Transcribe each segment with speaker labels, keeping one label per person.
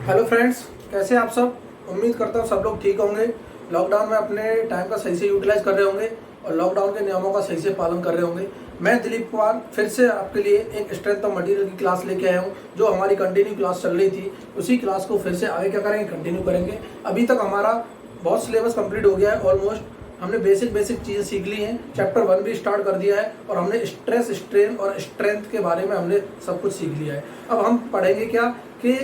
Speaker 1: Hello friends, कैसे हैं आप सब। उम्मीद करता हूँ सब लोग ठीक होंगे। लॉकडाउन में अपने टाइम का सही से यूटिलाइज कर रहे होंगे और लॉकडाउन के नियमों का सही से पालन कर रहे होंगे। मैं दिलीप कुमार फिर से आपके लिए एक स्ट्रेंथ ऑफ मटेरियल की क्लास लेके आया हूँ। जो हमारी कंटिन्यू क्लास चल रही थी उसी क्लास को फिर से आगे क्या करेंगे, कंटिन्यू करेंगे। अभी तक हमारा बहुत सिलेबस कंप्लीट हो गया है ऑलमोस्ट। हमने बेसिक चीज़ें सीख ली हैं। चैप्टर 1 भी स्टार्ट कर दिया है और हमने स्ट्रेस, स्ट्रेन और स्ट्रेंथ के बारे में हमने सब कुछ सीख लिया है। अब हम पढ़ेंगे क्या कि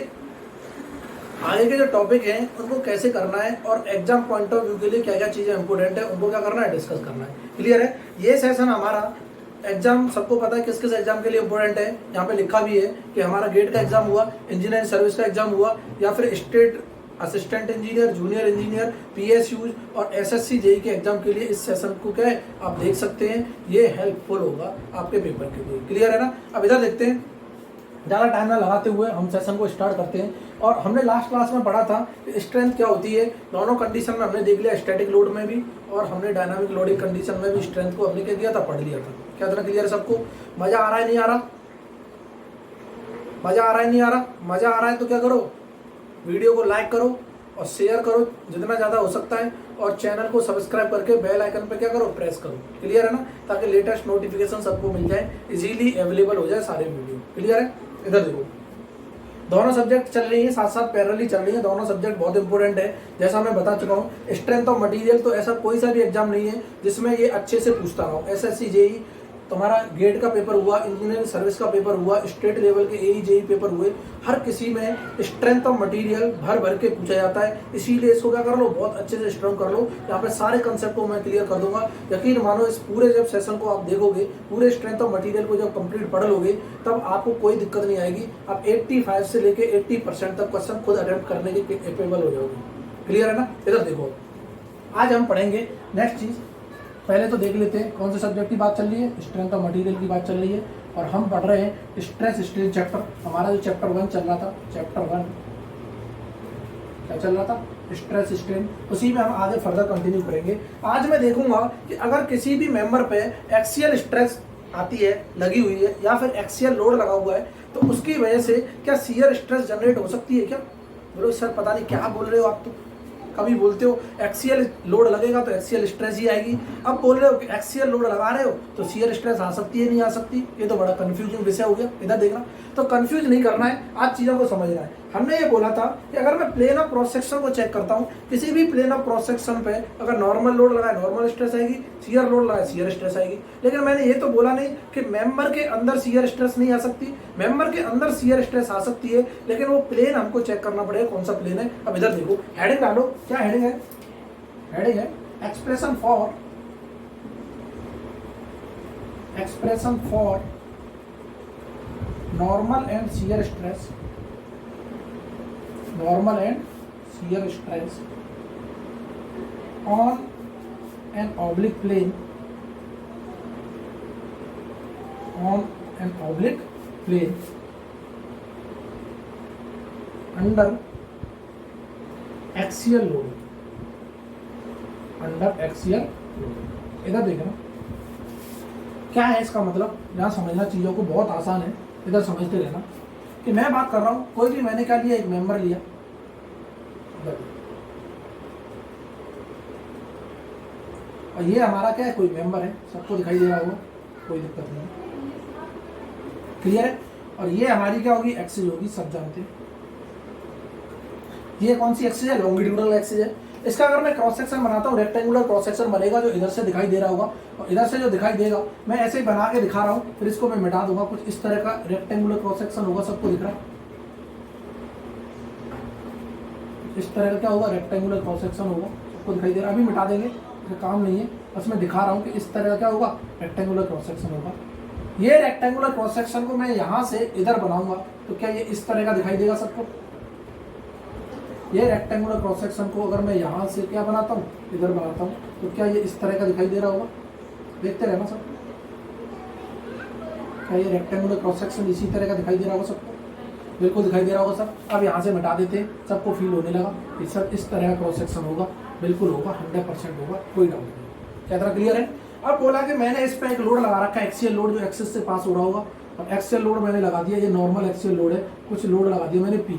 Speaker 1: आगे के जो टॉपिक हैं उनको कैसे करना है और एग्जाम पॉइंट ऑफ व्यू के लिए क्या क्या चीज़ें इंपॉर्टेंट है उनको क्या करना है, डिस्कस करना है। क्लियर है। ये सेशन हमारा एग्जाम, सबको पता है किस किस एग्जाम के लिए इंपॉर्टेंट है। यहाँ पे लिखा भी है कि हमारा गेट का एग्जाम हुआ, इंजीनियरिंग सर्विस का एग्जाम हुआ, या फिर state assistant engineer, junior engineer, PSU और एसएससी जेई के एग्जाम के लिए इस सेशन को क्या है आप देख सकते हैं। ये हेल्पफुल होगा आपके पेपर के लिए। क्लियर है ना। अब इधर देखते हैं, ज़्यादा टाइम ना लगाते हुए हम सेशन को स्टार्ट करते हैं। और हमने लास्ट क्लास में पढ़ा था कि स्ट्रेंथ क्या होती है। दोनों कंडीशन में हमने देख लिया, स्टैटिक लोड में भी और हमने डायनामिक लोडिंग कंडीशन में भी स्ट्रेंथ को हमने क्या किया था, पढ़ लिया था। क्या था, क्लियर है सबको। मजा आ रहा है, नहीं आ रहा? मजा आ रहा है, नहीं आ रहा? मजा आ रहा है तो क्या करो, वीडियो को लाइक करो और शेयर करो जितना ज़्यादा हो सकता है, और चैनल को सब्सक्राइब करके बेल आइकन पे क्या करो, प्रेस करो। क्लियर है ना, ताकि लेटेस्ट नोटिफिकेशन सबको मिल जाए, इजीली अवेलेबल हो जाए सारे वीडियो। क्लियर है। इधर देखो, दोनों सब्जेक्ट चल रही है, साथ साथ पैरेलली चल रही है। दोनों सब्जेक्ट बहुत इंपॉर्टेंट है। जैसा मैं बता चुका हूँ, स्ट्रेंथ ऑफ मटेरियल तो ऐसा कोई सा भी एग्जाम नहीं है जिसमें ये अच्छे से पूछता रहा हूँ। एसएससी जेई तुम्हारा गेट का पेपर हुआ, इंजीनियरिंग सर्विस का पेपर हुआ, स्टेट लेवल के एई जेई पेपर हुए, हर किसी में स्ट्रेंथ ऑफ मटेरियल भर भर के पूछा जाता है। इसीलिए इसको क्या कर लो, बहुत अच्छे से स्ट्रॉन्ग कर लो। यहाँ पे सारे कंसेप्ट को मैं क्लियर कर दूंगा। यकीन मानो, इस पूरे जब सेशन को आप देखोगे, पूरे स्ट्रेंथ ऑफ मटेरियल को जब कंप्लीट पढ़ लोगे, तब आपको कोई दिक्कत नहीं आएगी। आप 85 से लेके 80% तक क्वेश्चन खुद अटेम्प्ट करने के कैपेबल हो जाओगे। क्लियर है ना। इधर देखो, आज हम पढ़ेंगे नेक्स्ट चीज। पहले तो देख लेते हैं कौन से सब्जेक्ट की बात चल रही है, स्ट्रेंथ ऑफ मटेरियल की बात चल रही है। और हम पढ़ रहे हैं स्ट्रेस स्ट्रेन चैप्टर। हमारा जो चैप्टर 1 चल रहा था, चैप्टर 1 क्या चल रहा था, स्ट्रेस स्ट्रेन, उसी में हम आगे फर्दर कंटिन्यू करेंगे। आज मैं देखूंगा कि अगर किसी भी मेंबर पे एक्सियल स्ट्रेस आती है, लगी हुई है, या फिर एक्सियल लोड लगा हुआ है, तो उसकी वजह से क्या शियर स्ट्रेस जनरेट हो सकती है क्या। बोलो सर पता नहीं क्या बोल रहे हो आप। तो कभी बोलते हो एक्सियल लोड लगेगा तो एक्सियल स्ट्रेस ही आएगी, अब बोल रहे हो कि एक्सियल लोड लगा रहे हो तो शियर स्ट्रेस आ सकती है, नहीं आ सकती। ये तो बड़ा कंफ्यूजिंग विषय हो गया। इधर देखना, तो कंफ्यूज नहीं करना है, आज चीज़ों को समझना है। हमने ये बोला था कि अगर मैं प्लेन ऑफ क्रॉस सेक्शन को चेक करता हूँ, किसी भी प्लेन ऑफ क्रॉस सेक्शन पे अगर नॉर्मल लोड लगाए नॉर्मल स्ट्रेस आएगी, शियर लोड लगाए शियर स्ट्रेस आएगी। लेकिन मैंने ये तो बोला नहीं कि मेंबर के अंदर शियर स्ट्रेस नहीं आ सकती। मेंबर के अंदर शियर स्ट्रेस आ सकती है, लेकिन वो प्लेन हमको चेक करना पड़ेगा कौन सा प्लेन है। अब इधर देखो, हेडिंग डालो, क्या हेडिंग है, हेडिंग है expression for normal and shear stress, normal and shear stress on an oblique plane, on an oblique plane under axial load, under axial load. इधर देखना क्या है इसका मतलब, यहाँ समझना चीजों को बहुत आसान है। इधर समझते रहना कि मैं बात कर रहा हूं, कोई भी मैंने क्या लिया, एक मेंबर लिया, और ये हमारा क्या है, कोई मेंबर है, सबको दिखाई दे रहा होगा, कोई दिक्कत नहीं। क्लियर है। और ये हमारी क्या होगी, एक्सिस होगी, सब जानते हैं। ये कौन सी एक्सिस है, लॉन्गिट्यूडनल एक्सिस है। इसका अगर मैं क्रॉस सेक्शन बनाता हूँ, रेक्टेंगुलर क्रॉस सेक्शन बनेगा, जो इधर से दिखाई दे रहा होगा और इधर से जो दिखाई देगा, मैं ऐसे ही बना के दिखा रहा हूँ, फिर इसको मैं मिटा दूंगा। कुछ इस तरह का रेक्टेंगुलर क्रॉस सेक्शन होगा, सबको दिख रहा है। इस तरह का क्या होगा, रेक्टेंगुलर क्रॉस सेक्शन होगा, सबको दिखाई दे रहा है। अभी मिटा देंगे, काम नहीं है, बस मैं दिखा रहा हूँ कि इस तरह का क्या होगा, रेक्टेंगुलर क्रॉस सेक्शन होगा। ये रेक्टेंगुलर क्रॉस सेक्शन को मैं यहाँ से इधर बनाऊंगा तो क्या ये इस तरह का दिखाई देगा सबको। ये रेक्टेंगुलर क्रॉस सेक्शन को अगर मैं यहाँ से क्या बनाता हूँ, इधर बनाता हूँ, तो क्या ये इस तरह का दिखाई दे रहा होगा। देखते रहना सब, क्या ये रेक्टेंगुलर क्रॉस सेक्शन इसी तरह का दिखाई दे रहा होगा सबको, बिल्कुल दिखाई दे रहा होगा सब। अब यहाँ से मिटा देते हैं, सबको फील होने लगा कि सर इस तरह का क्रॉस सेक्शन होगा, बिल्कुल होगा, 100% होगा, कोई डाउट नहीं। क्या तरह क्लियर है। अब बोला कि मैंने इस पर एक लोड लगा रखा है, एक्सियल लोड, जो एक्सिस से पास हो रहा होगा, और एक्सियल लोड मैंने लगा दिया, ये नॉर्मल एक्सियल लोड है, कुछ लोड लगा दिया मैंने पी।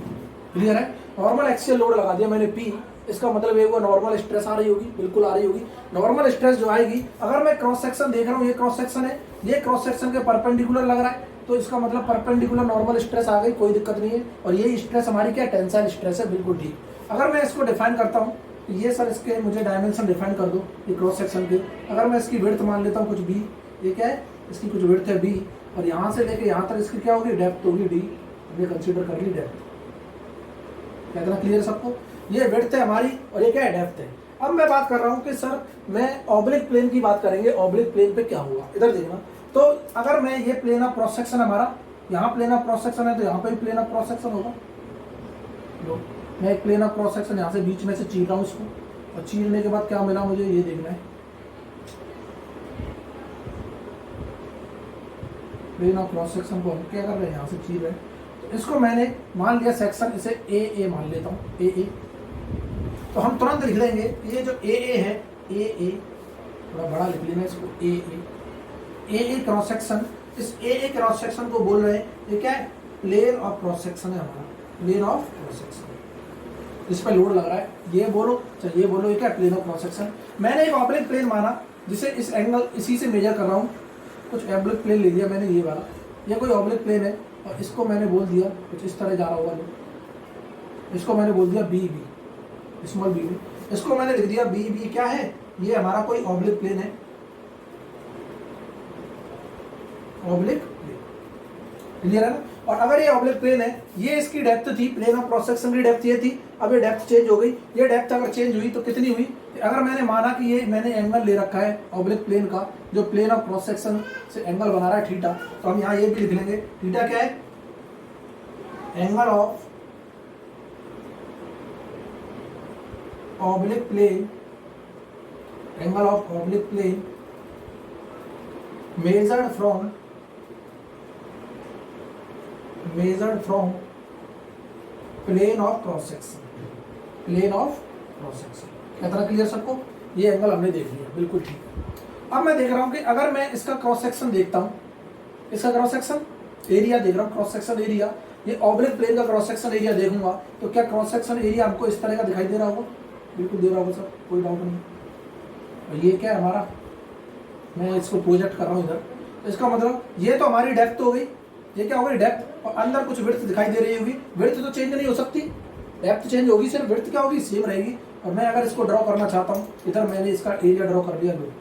Speaker 1: क्लियर है। नॉर्मल एक्सियल लोड लगा दिया मैंने P, इसका मतलब ये हुआ नॉर्मल स्ट्रेस आ रही होगी, बिल्कुल आ रही होगी। नॉर्मल स्ट्रेस जो आएगी, अगर मैं क्रॉस सेक्शन देख रहा हूँ, ये क्रॉस सेक्शन है, ये क्रॉस सेक्शन के परपेंडिकुलर लग रहा है, तो इसका मतलब परपेंडिकुलर नॉर्मल स्ट्रेस आ गई, कोई दिक्कत नहीं है। और ये स्ट्रेस हमारी क्या टेंसाइल स्ट्रेस है, बिल्कुल ठीक। अगर मैं इसको डिफाइन करता हूँ, ये सर इसके मुझे डायमेंशन डिफाइन कर दो, ये क्रॉस सेक्शन के। अगर मैं इसकी विड्थ मान लेता हूँ कुछ B, ये क्या है, इसकी कुछ विड्थ है B, और यहाँ से लेके यहाँ तक इसकी क्या होगी, डेप्थ होगी D, हमने कंसीडर कर ली डेप्थ। क्या इतना क्लियर सबको? ये विड्थ है हमारी और ये क्या है, डेप्थ है। अब मैं बात कर रहा हूँ कि सर मैं ऑब्लिक प्लेन की बात करेंगे, ऑब्लिक प्लेन पे क्या होगा, इधर देखना। तो अगर मैं ये प्लेन ऑफ क्रॉस सेक्शन हमारा, यहाँ प्लेन ऑफ क्रॉस सेक्शन है, तो यहाँ पे भी प्लेन ऑफ क्रॉस सेक्शन होगा। लो, मैं एक प्लेन ऑफ क्रॉस सेक्शन यहाँ से बीच में से चीर रहा हूँ इसको, और चीरने के बाद क्या मिला मुझे, ये देखना है। प्लेन ऑफ क्रॉस सेक्शन को हम क्या कर रहे हैं, यहाँ से चीर रहे हैं। तो इसको मैंने मान लिया सेक्शन, इसे ए मान लेता हूँ, ए। तो हम तुरंत लिख देंगे ये जो ए है, ए थोड़ा बड़ा लिख लेना इसको, ए क्रॉस सेक्शन। इस ए क्रॉस सेक्शन को बोल रहे हैं, ये क्या है, प्लेन ऑफ क्रॉस सेक्शन है हमारा, प्लेन ऑफ क्रॉस सेक्शन। इस पर लोड लग रहा है, ये बोलो, चलिए ये बोलो, ये क्या है, प्लेन ऑफ क्रॉस सेक्शन। मैंने एक ऑब्लिक प्लेन माना, जिसे इस एंगल इसी से मेजर कर रहा हूँ। कुछ ऑब्लिक प्लेन ले लिया मैंने, ये वाला, ये कोई ऑब्लिक प्लेन है, और इसको मैंने बोल दिया कुछ इस तरह जा रहा होगा, इसको मैंने बोल दिया बी, स्मॉल बी। इसको मैंने लिख दिया बी क्या है, ये हमारा कोई ऑब्लिक प्लेन है, ऑब्लिक प्लेन, क्लियर है ना। और अगर ये ऑब्लिक प्लेन है, ये इसकी डेप्थ थी, प्लेन ऑफ क्रॉस सेक्शन की डेप्थ ये थी, अब ये डेप्थ चेंज हो गई। ये डेप्थ अगर चेंज हुई तो कितनी हुई, अगर मैंने माना कि ये मैंने एंगल ले रखा है ऑब्लिक प्लेन का, जो प्लेन ऑफ क्रॉस सेक्शन से एंगल बना रहा है थीटा, तो हम यहाँ ये भी लिख लेंगे, थीटा क्या है, angle of oblique plane, angle of oblique plane measured from plane of cross section, plane of cross section. कितना क्लियर सबको? ये एंगल हमने देख लिया, बिल्कुल ठीक। अब मैं देख रहा हूँ कि अगर मैं इसका क्रॉस सेक्शन देखता हूँ, इसका क्रॉस सेक्शन एरिया देख रहा हूँ, क्रॉस सेक्शन एरिया, ये ऑब्लिक प्लेन का क्रॉस सेक्शन एरिया देखूंगा, तो क्या क्रॉस सेक्शन एरिया हमको इस तरह का दिखाई दे रहा होगा, बिल्कुल दे रहा होगा सर, कोई डाउट नहीं। और ये क्या है हमारा, मैं इसको प्रोजेक्ट कर रहा हूँ इधर, तो इसका मतलब ये तो हमारी डेप्थ हो गई, ये क्या हो गई, डेप्थ, और अंदर कुछ विड्थ दिखाई दे रही होगी। विड्थ तो चेंज नहीं हो सकती, डेप्थ चेंज होगी, सिर्फ विड्थ क्या होगी, सेम रहेगी। और मैं अगर इसको ड्रॉ करना चाहता हूँ, इधर मैंने इसका एरिया ड्रॉ कर लिया, लो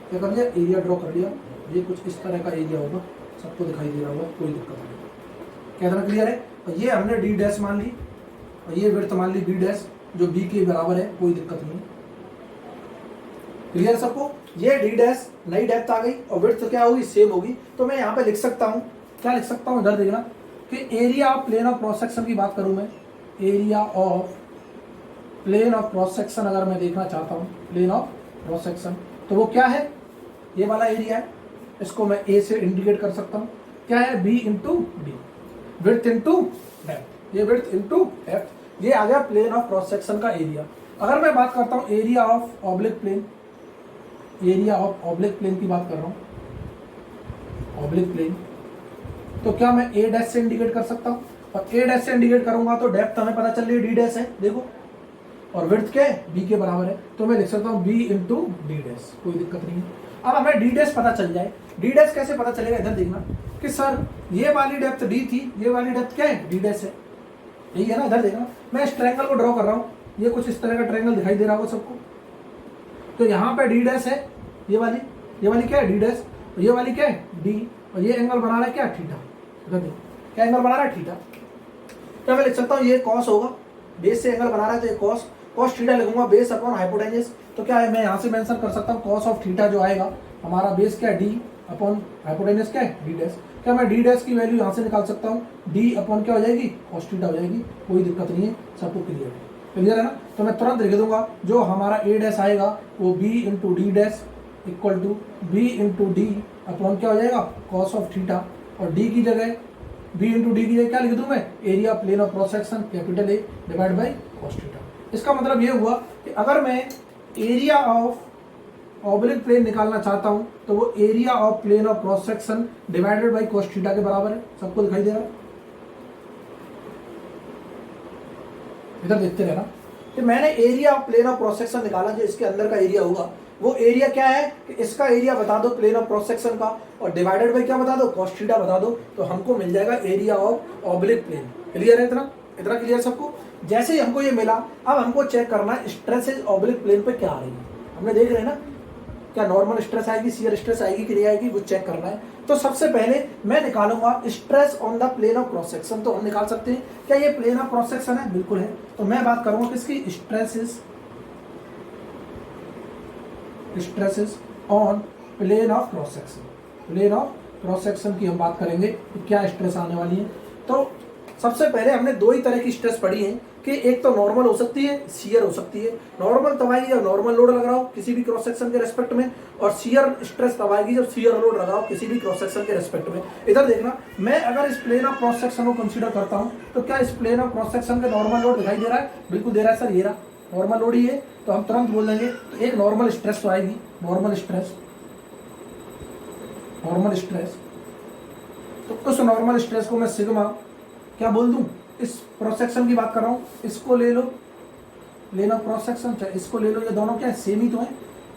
Speaker 1: क्या कर लिया, एरिया ड्रॉ कर लिया, ये कुछ इस तरह का एरिया होगा, सबको दिखाई दे रहा होगा, कोई दिक्कत नहीं। क्या क्लियर है? और ये हमने डी डैश मान ली, और ये विड्थ मान ली बी डैश, जो बी के बराबर है, कोई दिक्कत नहीं। क्लियर सबको? ये डी डैश नई डेप्थ आ गई, और विड्थ क्या होगी, सेम होगी। तो मैं यहाँ पे लिख सकता हूँ, क्या लिख सकता हूँ, इधर देखना कि area of plane of cross section की बात करूँ मैं, area of plane of cross section अगर मैं देखना चाहता हूँ, प्लेन ऑफ क्रॉस सेक्शन, तो वो क्या है, ये वाला एरिया है, इसको मैं ए से इंडिकेट कर सकता हूँ, क्या है, B into D, width into depth, ये विड्थ इंटू डेप्थ, ये आ गया प्लेन ऑफ क्रॉस सेक्शन का एरिया। अगर मैं बात करता हूँ area of oblique plane, area of oblique plane की बात कर रहा हूँ, ऑब्लिक प्लेन, तो क्या मैं ए डैश से इंडिकेट कर सकता हूँ, और ए डैश से इंडिकेट करूंगा तो डेप्थ हमें पता चल रही है डी डैश है, देखो, और विड्थ क्या है, बी के बराबर है, तो मैं लिख सकता हूँ बी इंटू डी डैश, कोई दिक्कत नहीं है। अब हमें डी डैश पता चल जाए, डी डैश कैसे पता चलेगा, इधर देखना कि सर ये वाली डेप्थ डी थी, ये वाली डेप्थ क्या है, डी डैश है, यही है ना। इधर देखना, मैं इस ट्रायंगल को ड्रॉ कर रहा हूँ, ये कुछ इस तरह का ट्रायंगल दिखाई दे रहा होगा सबको, तो यहाँ पे डी डैश है, ये वाली क्या है, डी डैश, और ये वाली क्या है, डी, और ये एंगल बना रहा है क्या, थीटा। इधर देखो क्या एंगल बना रहा है, थीटा। क्या मैं लिख सकता हूँ, ये कॉस होगा, बेस से एंगल बना रहा है तो ये कॉस, कॉस थीटा लिखूंगा, बेस अपॉन हाइपोटेन्यूज, तो क्या है, मैं यहाँ से मेंशन कर सकता हूँ कॉस ऑफ थीटा जो आएगा हमारा, बेस क्या है, डी अपॉन हाइपोटेन्यूज क्या है, डी डैश। क्या मैं डी डैश की वैल्यू यहाँ से निकाल सकता हूँ, डी अपॉन क्या हो जाएगी, कॉस थीटा हो जाएगी, कोई दिक्कत नहीं है, सबको क्लियर है ना। तो मैं तुरंत लिख दूंगा, जो हमारा ए डैश आएगा वो B into D dash equal to B into D upon क्या हो जाएगा, कॉस ऑफ थीटा, और डी की जगह, बी इंटू डी की जगह क्या लिख दूँ मैं, area plane of cross section capital A divide by cos theta. इसका मतलब ये हुआ कि अगर मैं एरिया ऑफ ऑब्लिक प्लेन निकालना चाहता हूँ तो वो area of plane of cross section divided by cos theta के बराबर है, सबको दिखाई दे रहा है। इधर देखते रहना। कि मैंने area of plane of cross section निकाला, जो इसके अंदर का एरिया होगा वो एरिया क्या है कि इसका एरिया बता दो प्लेन ऑफ क्रॉस सेक्शन का, और डिवाइडेड बाय क्या बता दो, cos थीटा बता दो, तो हमको मिल जाएगा area of oblique plane. Clear है? इतना इतना क्लियर सबको? जैसे ही हमको ये मिला, अब हमको चेक करना है स्ट्रेस ऑब्लिक प्लेन पे क्या आ रही है। हमने देख रहे हैं ना, क्या नॉर्मल स्ट्रेस आएगी, शियर स्ट्रेस आएगी कि नहीं आएगी, वो चेक करना है। तो सबसे पहले मैं निकालूंगा stress on the plane of cross section. तो हम निकाल सकते हैं, क्या ये प्लेन ऑफ क्रॉस सेक्शन है? बिल्कुल है। तो मैं बात करूंगा किसकी, stresses on plane of cross section. Plane of cross section की हम बात करेंगे तो क्या स्ट्रेस आने वाली है। तो सबसे पहले हमने दो ही तरह की स्ट्रेस पढ़ी है कि एक तो नॉर्मल हो सकती है, शियर हो सकती है। नॉर्मल तब आएगी जब नॉर्मल लोड लग रहा हो किसी भी क्रॉस सेक्शन के रेस्पेक्ट में, और शियर स्ट्रेस तब आएगी जब शियर लोड लग रहा हो किसी भी क्रॉस सेक्शन के रेस्पेक्ट में। इधर देखना, मैं अगर इस प्लेन ऑफ क्रॉस सेक्शन को कंसीडर करता हूं तो क्या इस प्लेन ऑफ क्रॉस सेक्शन का नॉर्मल लोड दिखाई दे रहा है? बिल्कुल दे रहा है सर, ये रहा नॉर्मल लोड ही है। तो हम तुरंत बोल देंगे तो एक नॉर्मल स्ट्रेस तो आएगी, नॉर्मल स्ट्रेस। तो उस नॉर्मल स्ट्रेस को मैं सिग्मा क्या बोल दूं, इस क्रॉस सेक्शन की बात कर रहा हूं, इसको ले लो प्लेन ऑफ क्रॉस सेक्शन, चाहे इसको ले लो, ये दोनों क्या है, सेम ही तो है।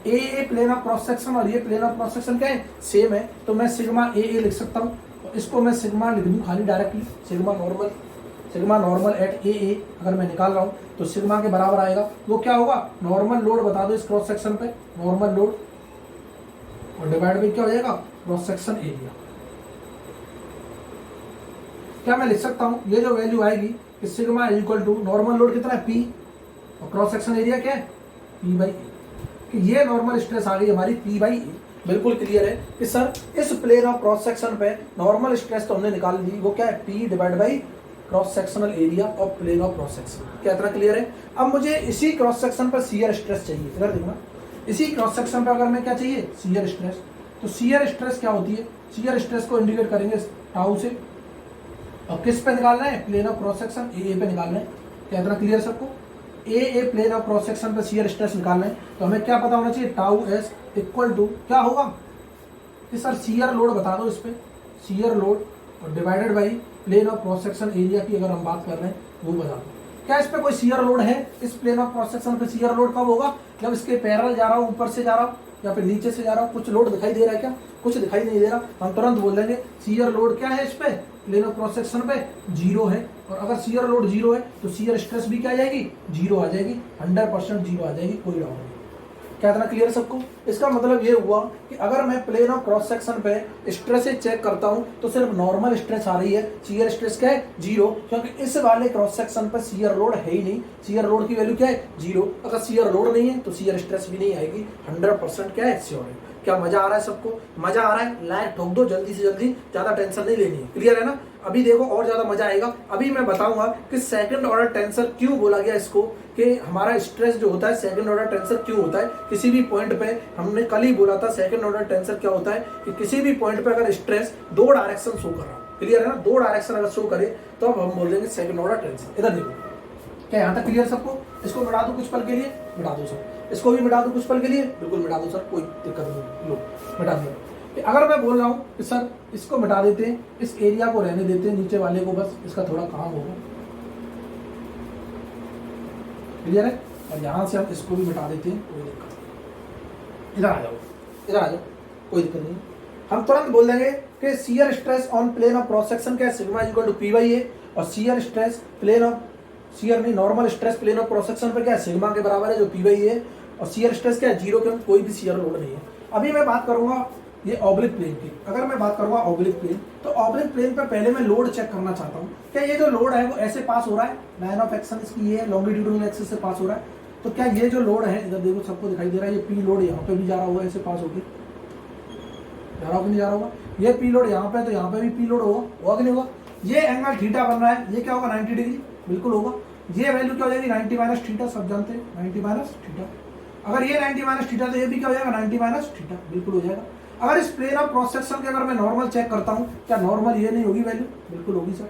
Speaker 1: ए प्लेन ऑफ क्रॉस सेक्शन और ये प्लेन ऑफ क्रॉस सेक्शन क्या है, सेम है। तो मैं सिग्मा ए लिख सकता हूँ, और इसको मैं सिग्मा लिख दूँ खाली डायरेक्टली, सिग्मा नॉर्मल एट ए अगर मैं निकाल रहा हूँ तो सिग्मा के बराबर आएगा। वो क्या होगा, नॉर्मल लोड बता दो इस क्रॉस सेक्शन पे, नॉर्मल लोड, और डिवाइड बाई क्या हो जाएगा, क्रॉस सेक्शन एरिया। क्या मैं लिख सकता हूँ, ये जो वैल्यू आएगी कि sigma equal to normal load कितना है, पी, और क्रॉस सेक्शन एरिया क्या है, पी बाई ए। कि ये नॉर्मल स्ट्रेस आ गई हमारी पी बाई ए। बिल्कुल क्लियर है कि सर इस प्लेन ऑफ क्रॉस सेक्शन पे नॉर्मल स्ट्रेस तो हमने निकाल दी, वो क्या है, P divide by cross sectional area of plane of cross section. क्या इतना क्लियर है? अब मुझे इसी क्रॉस सेक्शन पर शियर स्ट्रेस चाहिए। इधर देखना, इसी क्रॉस सेक्शन पर अगर मैं क्या चाहिए, शियर स्ट्रेस, तो शियर स्ट्रेस क्या होती है, शियर स्ट्रेस को इंडिकेट करेंगे टाउ से, और किस पे निकालना है, plane of cross section A पे निकालना है। क्या इतना क्लियर सबको? A plane of cross section पे शियर स्ट्रेस निकालना है, तो हमें क्या पता होना चाहिए, टाउ एस इक्वल टू क्या होगा कि सर शियर लोड बता दो इस पे, शियर लोड और divided by plane of cross section area की अगर हम बात कर रहे हैं वो बता दो। क्या इस पे कोई शियर लोड है, इस प्लेन ऑफ क्रॉस सेक्शन पे शियर लोड कब होगा, जब इसके पैरेलल जा रहा हूँ, ऊपर से जा रहा हूँ या फिर नीचे से जा रहा हूँ। कुछ लोड दिखाई दे रहा है क्या, कुछ दिखाई नहीं दे रहा, हम तुरंत बोल देंगे शियर लोड क्या है इस पे, प्लेन ऑफ क्रॉस सेक्शन पे जीरो है। और अगर शियर लोड जीरो है तो शियर स्ट्रेस भी क्या आ जाएगी, जीरो आ जाएगी, 100% जीरो आ जाएगी, कोई डाउट नहीं। क्या इतना क्लियर सबको? इसका मतलब ये हुआ कि अगर मैं प्लेन ऑफ क्रॉस सेक्शन पे स्ट्रेस चेक करता हूं तो सिर्फ नॉर्मल स्ट्रेस आ रही है, शियर स्ट्रेस क्या है, जीरो, क्योंकि इस वाले क्रॉस सेक्शन पर शियर लोड है ही नहीं, शियर लोड की वैल्यू क्या है, जीरो। अगर शियर लोड नहीं है तो शियर स्ट्रेस भी नहीं आएगी, 100% क्या है, श्योर है। क्या मजा आ रहा है सबको? मजा आ रहा है? लाइक ठोक दो जल्दी से जल्दी, ज्यादा टेंशन नहीं लेनी है। क्लियर है ना? अभी देखो और ज्यादा मजा आएगा। अभी मैं बताऊंगा कि सेकंड ऑर्डर टेंसर क्यों बोला गया इसको, कि हमारा स्ट्रेस जो होता है सेकंड ऑर्डर टेंसर क्यों होता है किसी भी पॉइंट पे। हमने कल ही बोला था सेकंड ऑर्डर टेंसर क्या होता है कि किसी भी पॉइंट पे अगर स्ट्रेस दो डायरेक्शन शो कर रहा है, क्लियर है ना, दो डायरेक्शन अगर शो करे तो अब हम बोल देंगे सेकंड ऑर्डर टेंसर। इधर देखो, क्या यहाँ तक क्लियर सबको? इसको मिटा दो कुछ पल के लिए, मिटा दो सर, इसको भी मिटा दो कुछ पल के लिए, बिल्कुल मिटा दो सर, कोई दिक्कत नहीं, लो मिटा दिया। अगर मैं बोल रहा हूँ कि सर इसको मिटा देते हैं, इस एरिया को रहने देते हैं, नीचे वाले को बस इसका थोड़ा काम होगा, क्लियर है, और यहाँ से हम इसको भी मिटा देते हैं, कोई दिक्कत। इधर आ जाओ, इधर आ जाओ, कोई दिक्कत नहीं। हम तुरंत बोल देंगे कि shear stress on plane of cross section क्या है, sigma equal to P by A, और shear stress plane of, shear नहीं normal stress plane of cross section पर क्या है, सिग्मा के बराबर है जो पी बाई ए, और शियर स्ट्रेस क्या है, जीरो, क्योंकि कोई भी शियर लोड नहीं है। अभी मैं बात करूंगा ये ऑब्लिक प्लेन की। अगर मैं बात करूंगा ऑब्लिक प्लेन, तो ऑब्लिक प्लेन पर पहले मैं लोड चेक करना चाहता हूँ, क्या ये जो लोड है वो ऐसे पास हो रहा है, लाइन ऑफ एक्शन इसकी ये लॉन्गिट्यूडिनल एक्सिस से पास हो रहा है, तो क्या ये जो लोड है, इधर देखो सबको दिखाई दे रहा है, ये पी लोड यहाँ पे भी जा रहा होगा, ऐसे पास होकर जा रहा होगा, नहीं जा रहा होगा, ये पी लोड यहाँ पे, तो यहाँ पे भी पी लोड होगा कि नहीं होगा। ये एंगल थीटा बन रहा है, ये क्या होगा, 90 डिग्री, बिल्कुल होगा। ये वैल्यू क्या हो जाएगी, 90 माइनस थीटा, सब जानते हैं 90 माइनस थीटा। अगर ये 90 माइनस थीटा तो ये भी क्या हो जाएगा, 90 माइनस थीटा, बिल्कुल हो जाएगा। अगर इस प्लेन ऑफ क्रॉस सेक्शन के अगर मैं नॉर्मल चेक करता हूं, क्या नॉर्मल ये नहीं होगी वैल्यू, बिल्कुल होगी सर,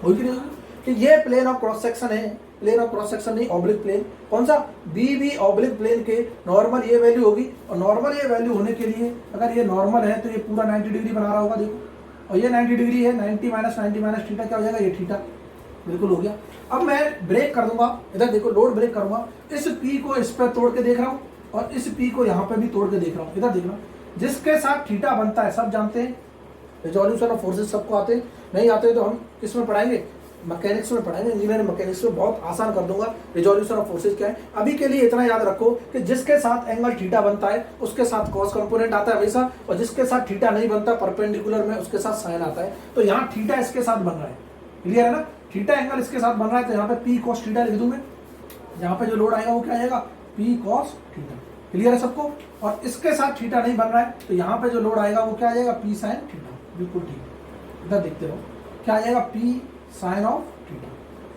Speaker 1: होगी कि नहीं होगी, कि ये प्लेन ऑफ क्रॉस सेक्शन है, प्लेन ऑफ क्रॉस सेक्शन नहीं, ऑब्लिक प्लेन, कौन सा, बी ऑब्लिक प्लेन के नॉर्मल ये वैल्यू होगी। और नॉर्मल ये वैल्यू होने के लिए अगर ये नॉर्मल है तो ये पूरा 90 डिग्री बना रहा होगा, देखो, और ये 90 डिग्री है, 90 माइनस थीटा क्या हो जाएगा, ये थीटा, बिल्कुल हो गया। अब मैं ब्रेक कर दूंगा, इधर देखो लोड ब्रेक करूंगा, इस पी को इस पर तोड़ के देख रहा हूँ और इस पी को यहाँ पे भी तोड़ के देख रहा हूँ। इधर देखना, जिसके साथ थीटा बनता है सब जानते हैं, रिजोल्यूशन ऑफ फोर्सेस सबको आते हैं, नहीं आते तो हम किस में पढ़ाएंगे, मैकेनिक्स में पढ़ाएंगे, इंजीनियरिंग मैकेनिक्स में बहुत आसान कर दूंगा रिजोल्यूशन ऑफ फोर्सेस क्या है। अभी के लिए इतना याद रखो कि जिसके साथ एंगल थीटा बनता है उसके साथ कॉस कंपोनेंट आता है हमेशा, और जिसके साथ थीटा नहीं बनता परपेंडिकुलर में उसके साथ साइन आता है। तो यहाँ थीटा इसके साथ बन रहा है, क्लियर है ना, थीटा एंगल इसके साथ बन रहा है, तो यहाँ पे पी कॉस थीटा लिख दूं मैं, यहाँ पे जो लोड आएगा वो क्या आएगा, पी कॉस थीटा, क्लियर है सबको। और इसके साथ थीटा नहीं बन रहा है तो यहाँ पे जो लोड आएगा वो क्या आ जाएगा, पी साइन थीटा, बिल्कुल ठीक। इधर देखते रहो क्या आ जाएगा, पी साइन ऑफ थीटा।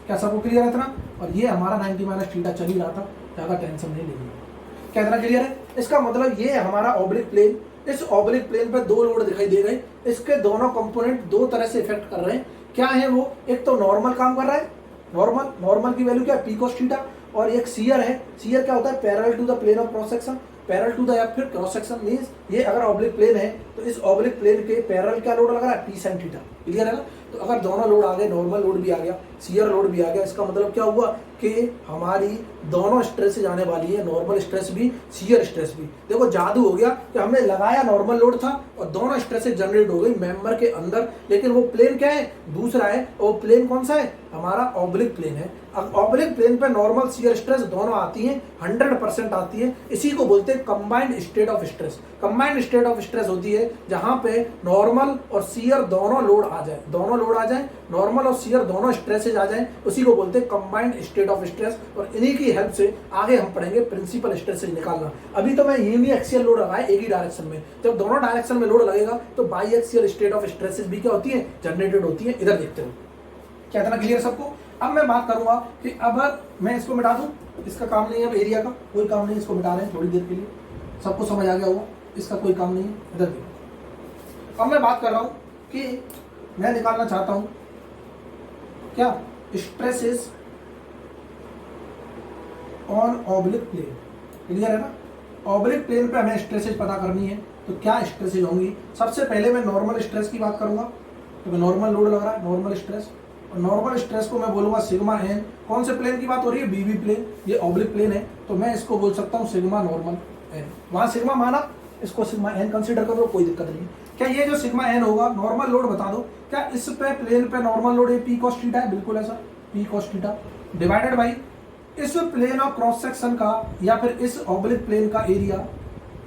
Speaker 1: क्या सबको क्लियर है इतना? और ये हमारा 90 माइनस थीटा चल ही रहा था, ज्यादा टेंशन नहीं लेनी। क्या इतना क्लियर है? इसका मतलब ये हमारा ऑब्लिक प्लेन, इस ऑब्लिक प्लेन पे दो लोड दिखाई दे रहे, इसके दोनों कंपोनेंट दो तरह से इफेक्ट कर रहे हैं। क्या है वो, एक तो नॉर्मल काम कर रहा है, नॉर्मल की वैल्यू क्या है, पी कॉस थीटा, और एक शियर है, शियर क्या होता है, parallel to the plane of cross section, parallel to the या फिर क्रॉस सेक्शन मींस ये अगर ऑब्लिक प्लेन है तो इस ऑब्लिक प्लेन के पैरेलल क्या लोड लग रहा है, पी साइन थीटा, क्लियर है ना। तो अगर दोनों लोड आ गए, नॉर्मल लोड भी आ गया, शियर लोड भी आ गया, इसका मतलब क्या हुआ कि हमारी दोनों स्ट्रेस आने वाली है, नॉर्मल स्ट्रेस भी, शियर स्ट्रेस भी। देखो जादू हो गया कि हमने लगाया नॉर्मल लोड था और दोनों स्ट्रेस जनरेट हो गई मेंबर के अंदर, लेकिन वो प्लेन क्या है, दूसरा है, और वो प्लेन कौन सा है, हमारा ऑब्लिक प्लेन है। अब ऑब्लिक प्लेन पे नॉर्मल शियर स्ट्रेस दोनों आती है, 100% आती है, इसी को बोलते हैं combined state of stress. Combined state of stress होती है जहां पे नॉर्मल और शियर दोनों लोड आ जाए, नॉर्मल और शियर दोनों स्ट्रेसेज आ जाए, उसी को बोलते हैं कंबाइंड स्टेट ऑफ स्ट्रेस। और इन्हीं की हेल्प से आगे हम पढ़ेंगे प्रिंसिपल स्ट्रेसेज निकालना। अभी तो मैं यूनिएक्सियल लोड लगाया एक ही डायरेक्शन में, जब दोनों डायरेक्शन में लोड लगेगा तो बाईएक्सियल स्टेट ऑफ स्ट्रेसेज भी क्या होती है, जनरेटेड होती है। इधर देखते हो, क्या इतना क्लियर सबको? अब मैं बात करूंगा कि अब मैं इसको मिटा दूं, इसका काम नहीं है, अब एरिया का कोई काम नहीं, इसको मिटा रहे हैं थोड़ी देर के लिए, सबको समझ आ गया होगा, इसका कोई काम नहीं है। इधर देखो, अब मैं बात कर रहा हूं कि मैं निकालना चाहता हूं क्या, stresses on oblique plane, clear है ना। ऑब्लिक प्लेन पे हमें स्ट्रेसेस पता करनी है, तो क्या स्ट्रेसेस होंगी। सबसे पहले मैं नॉर्मल स्ट्रेस की बात करूंगा, तो नॉर्मल लोड लग रहा है, नॉर्मल स्ट्रेस, और नॉर्मल स्ट्रेस को मैं बोलूंगा सिग्मा एन। कौन से प्लेन की बात हो रही है, बीबी प्लेन, ये ऑब्लिक प्लेन है, तो मैं इसको बोल सकता हूँ सिग्मा नॉर्मल एन। वहां सिग्मा माना, इसको सिग्मा एन कंसीडर कर लो, कोई दिक्कत नहीं। क्या ये जो सिग्मा एन होगा, नॉर्मल लोड बता दो, क्या इस पे प्लेन पे normal load P cos theta है, बिल्कुल ऐसा, P cos theta divided by इस प्लेन ऑफ क्रॉस सेक्शन का या फिर इस ऑब्लिक प्लेन का एरिया,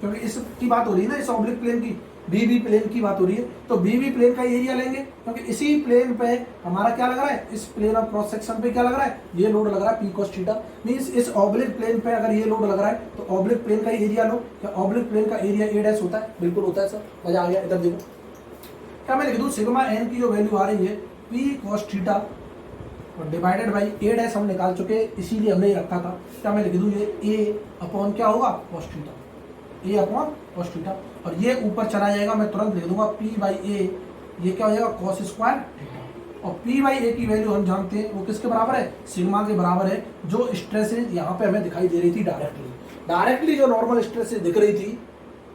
Speaker 1: क्योंकि इसकी बात हो रही है ना, इस ऑब्लिक प्लेन की, बीबी प्लेन की बात हो रही है, तो बीबी प्लेन का एरिया लेंगे, क्योंकि इसी प्लेन पे हमारा क्या लग रहा है, इस प्लेन ऑफ क्रॉस सेक्शन पे क्या लग रहा है, ये लोड लग रहा है पी कॉस थीटा। मींस इस ऑब्लिक प्लेन पे अगर ये लोड लग रहा है तो ऑब्लिक प्लेन का एरिया लो, क्या ऑब्लिक प्लेन का एरिया ए डैश होता है, बिल्कुल होता है सर, मजा आ गया। इधर देखो, क्या मैं लिख दूं, सिग्मा एन की जो वैल्यू आ रही है पी कॉस थीटा और डिवाइडेड बाई ए डैश हम निकाल चुके, इसीलिए हमने ये रखा था। क्या मैं लिख दूं, ये ए अपॉन क्या होगा, कॉस थीटा, ए अपॉन कॉस थीटा, और ये ऊपर चला जाएगा, मैं तुरंत लिख दूंगा पी बाई ए, ये क्या हो जाएगा, कॉस स्क्वायर थीटा। और पी बाई ए की वैल्यू हम जानते हैं वो किसके बराबर है, सिग्मा के बराबर है, जो स्ट्रेसेज यहाँ पे हमें दिखाई दे रही थी डायरेक्टली जो नॉर्मल स्ट्रेसेज दिख रही थी,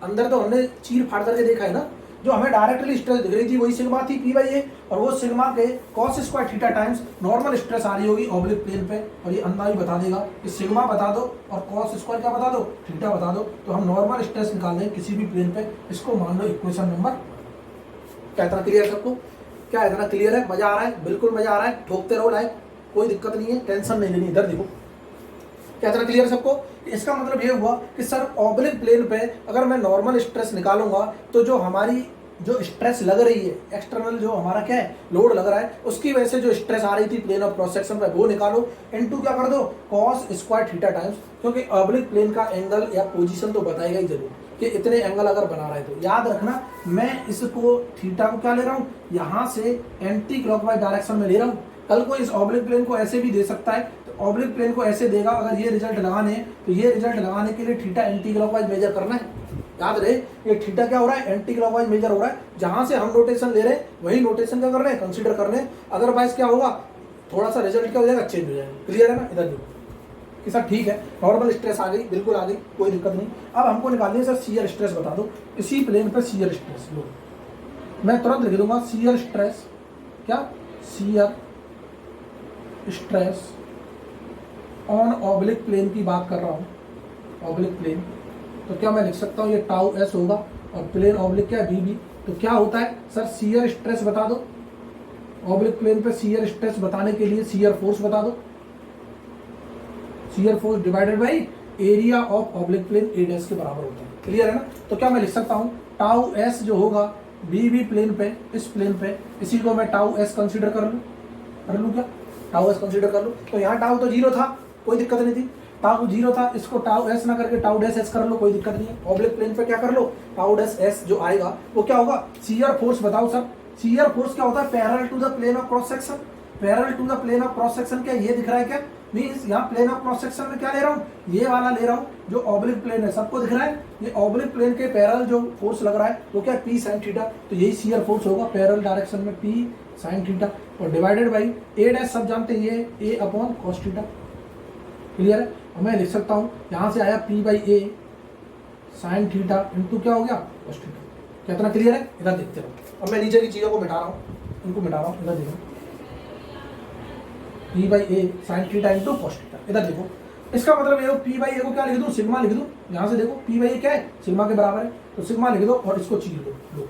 Speaker 1: अंदर तो हमने चीर फाड़ करके देखा है ना, जो हमें डायरेक्टली स्ट्रेस दिख रही थी वही सिग्मा थी, पी बाई ए, और वो सिग्मा के cos square theta times normal stress आ रही होगी ऑब्लिक प्लेन पे, और ये अंदाज बता देगा कि सिग्मा बता दो और कॉस स्क्वायर क्या बता दो, थीटा बता दो, तो हम नॉर्मल स्ट्रेस निकाल दें किसी भी प्लेन पे। इसको मान लो इक्वेशन नंबर। क्या इतना क्लियर सबको? क्या इतना क्लियर है? मजा आ रहा है? बिल्कुल मजा आ रहा है, ठोकते रहो लाइक, कोई दिक्कत नहीं है, टेंशन नहीं लेनी। इधर देखो, क्या इतना क्लियर सबको? इसका मतलब ये हुआ कि सर ऑब्लिक प्लेन पे अगर मैं नॉर्मल स्ट्रेस निकालूंगा तो जो हमारी जो स्ट्रेस लग रही है एक्सटर्नल, जो हमारा क्या है लोड लग रहा है, उसकी वजह से जो स्ट्रेस आ रही थी प्लेन ऑफ क्रॉस सेक्शन पे वो निकालो, इनटू क्या कर दो, कॉस स्क्वायर थीटा टाइम्स, क्योंकि ऑब्लिक प्लेन का एंगल या पोजीशन तो बताएगा ही जरूर कि इतने एंगल अगर बना रहा है तो याद रखना, मैं इसको थीटा को क्या ले रहा हूँ, यहाँ से एंटी क्लॉकवाइज डायरेक्शन में ले रहा हूँ। कल को इस ऑब्लिक प्लेन को ऐसे भी दे सकता है, तो ऑब्लिक प्लेन को ऐसे देगा, अगर ये रिजल्ट लगाने हैं तो ये रिजल्ट लगाने के लिए थीटा एंटी क्लॉकवाइज मेजर करना है। याद रहे, ये थीटा क्या हो रहा है, एंटी क्लॉकवाइज मेजर हो रहा है, जहां से हम नोटेशन ले रहे हैं वही नोटेशन क्या कर रहे हैं, कंसीडर कर रहे हैं, अदरवाइज क्या होगा, थोड़ा सा रिजल्ट क्या हो जाएगा, चेंज हो जाएगा। क्लियर है ना? इधर देखो कि सर ठीक है, नॉर्मल स्ट्रेस आ गई, बिल्कुल आ गई, कोई दिक्कत नहीं। अब हमको निकालनी है सर शियर स्ट्रेस बता दो, इसी प्लेन पर शियर स्ट्रेस लो, मैं तुरंत लिख दूंगा शियर स्ट्रेस, क्या shear stress on oblique plane की बात कर रहा हूँ, ऑब्लिक प्लेन, तो क्या मैं लिख सकता हूँ ये टाउ एस होगा और प्लेन ऑब्लिक क्या है बी। तो क्या होता है सर, शियर स्ट्रेस बता दो, ऑब्लिक प्लेन पे शियर स्ट्रेस बताने के लिए शियर फोर्स बता दो, shear force divided by area of oblique plane A dash के बराबर होता है। क्लियर है ना। तो क्या मैं लिख सकता हूँ टाउ एस जो होगा बी प्लेन पे, इस प्लेन पे, इसी को मैं टाउ एस कंसीडर कर लूँ क्या, टाउ एस कंसीडर कर लूँ। तो यहाँ टाउ तो 0 था, कोई दिक्कत नहीं थी, टाउ 0 था, इसको टाउ एस ना करके टाउ डैश एस कर लो, कोई दिक्कत नहीं है। ऑब्लिक प्लेन पे क्या कर लो, टाउ डैश एस जो आएगा वो क्या होगा, शियर फोर्स बताओ सर। शियर फोर्स क्या होता है, parallel to the plane of cross section, parallel to the plane of cross section. क्या ये दिख रहा है क्या, मीन्स यहाँ प्लेन ऑफ क्रॉस सेक्शन में क्या ले रहा हूँ, ये वाला ले रहा हूँ जो ऑब्लिक प्लेन है, सबको दिख रहा है। ये ऑब्लिक प्लेन के पैरेलल जो फोर्स लग रहा है वो क्या है, पी साइन थीटा, तो यही शियर फोर्स होगा पैरेलल डायरेक्शन में पी साइन थीटा, और डिवाइडेड बाई ए डैश, सब जानते हैं ये ए अपॉन कॉस थीटा। क्लियर है। और मैं लिख सकता हूँ यहाँ से आया P by A sine theta into क्या हो गया, कॉस थीटा। कितना क्लियर है, इधर देखते रहो। अब मैं नीचे की चीज़ों को मिटा रहा हूँ, इनको मिटा रहा हूँ, इधर देखो P by A sine theta into cos theta. इधर देखो, इसका मतलब ये पी बाई ए को क्या लिख दूँ, सिग्मा लिख दूँ। यहाँ से देखो पी बाई ए क्या है, सिग्मा के बराबर है, तो सिग्मा लिख दो और इसको चीर दो, लो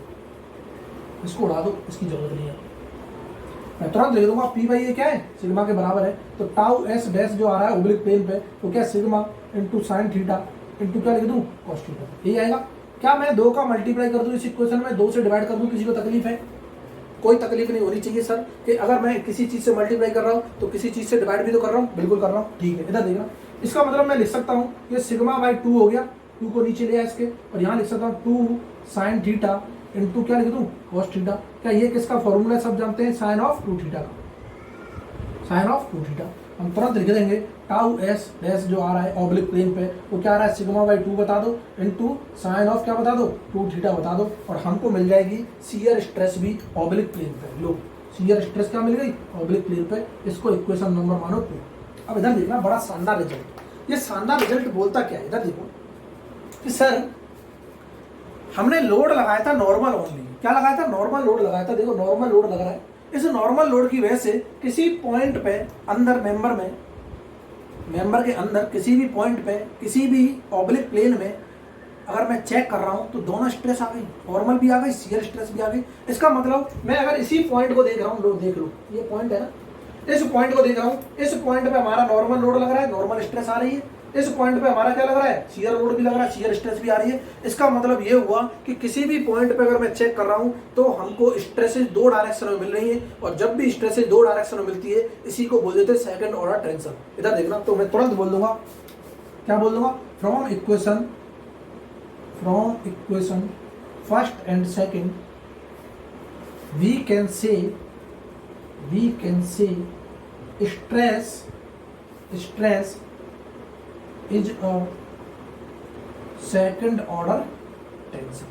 Speaker 1: इसको उड़ा दो, इसकी जरूरत नहीं है। मैं तुरंत लिख दूंगा पी बाई ए क्या है, सिग्मा के बराबर है। तो टाउ एस डैश जो आ रहा है ओब्लिक प्लेन पे, तो क्या sigma into sine theta into क्या लिख दूँ, कॉस थीटा, यही आएगा। क्या मैं 2 का मल्टीप्लाई कर दूँ इस इक्वेशन में, 2 से डिवाइड कर दूँ, किसी को तकलीफ है, कोई तकलीफ नहीं होनी चाहिए सर कि अगर मैं किसी चीज़ से मल्टीप्लाई कर रहा हूँ तो किसी चीज़ से डिवाइड भी तो कर रहा हूँ, बिल्कुल कर रहा हूँ। ठीक है, इधर देखना, इसका मतलब मैं लिख सकता हूँ ये सिग्मा बाई 2 हो गया, 2 को नीचे ले आया इसके, और यहाँ लिख सकता हूँ 2 साइन थीटा इंटू क्या लिख दूँ, कॉस थीटा। क्या ये किसका फॉर्मूला है, सब जानते हैं, साइन ऑफ 2 थीटा का, साइन ऑफ 2 थीटा। हम तुरंत लिख देंगे टाउ एस डैश जो आ रहा है ऑब्लिक प्लेन पे वो क्या आ रहा है, सिग्मा बाई 2 बता दो इंटू साइन ऑफ क्या बता दो, 2 थीटा बता दो, और हमको मिल जाएगी शियर स्ट्रेस भी ऑब्लिक प्लेन पे। लो शियर स्ट्रेस क्या मिल गई, ऑब्लिक प्लेन पे। इसको इक्वेशन नंबर मानो 2। अब इधर देखना, बड़ा शानदार रिजल्ट, ये शानदार रिजल्ट बोलता क्या है, इधर देखो कि सर हमने लोड लगाया था नॉर्मल ओनली, क्या लगाया था, नॉर्मल लोड लगाया था। देखो नॉर्मल लोड लग रहा है, इस नॉर्मल लोड की वजह से किसी पॉइंट पे अंदर मेंबर के अंदर किसी भी पॉइंट पे किसी भी ऑब्लिक प्लेन में अगर मैं चेक कर रहा हूं तो दोनों स्ट्रेस आ गई, नॉर्मल भी आ गई, शियर स्ट्रेस भी आ गई। इसका मतलब मैं अगर इसी पॉइंट को देख रहा हूं, लो देख लो ये पॉइंट है ना, इस पॉइंट को देख रहा हूं, इस पॉइंट पे हमारा नॉर्मल लोड लग रहा है, नॉर्मल स्ट्रेस आ रही है, इस पॉइंट पे हमारा क्या लग रहा है, शियर लोड भी लग रहा है, शियर स्ट्रेस भी आ रही है। इसका मतलब ये हुआ कि किसी भी पॉइंट पे अगर मैं चेक कर रहा हूं तो हमको स्ट्रेसेस 2 डायरेक्शन में मिल रही है, और जब भी स्ट्रेसेस 2 डायरेक्शन में मिलती है इसी को बोल देते हैं सेकंड ऑर्डर टेंशन। इधर देखना, तो मैं तुरंत बोल दूंगा, क्या बोल दूंगा, from equation first and second we can say stress is a second order tensor।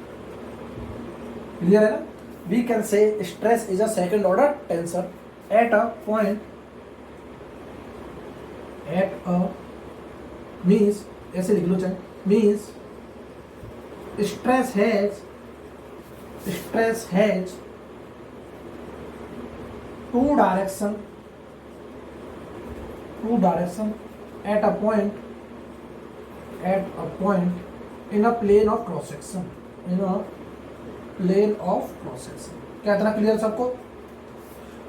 Speaker 1: Clear है ना, we can say stress is a second order tensor at a point, means ऐसे लिख लो चाहे, means stress has two direction at a point in a plane of cross section, क्या इतना clear सबको।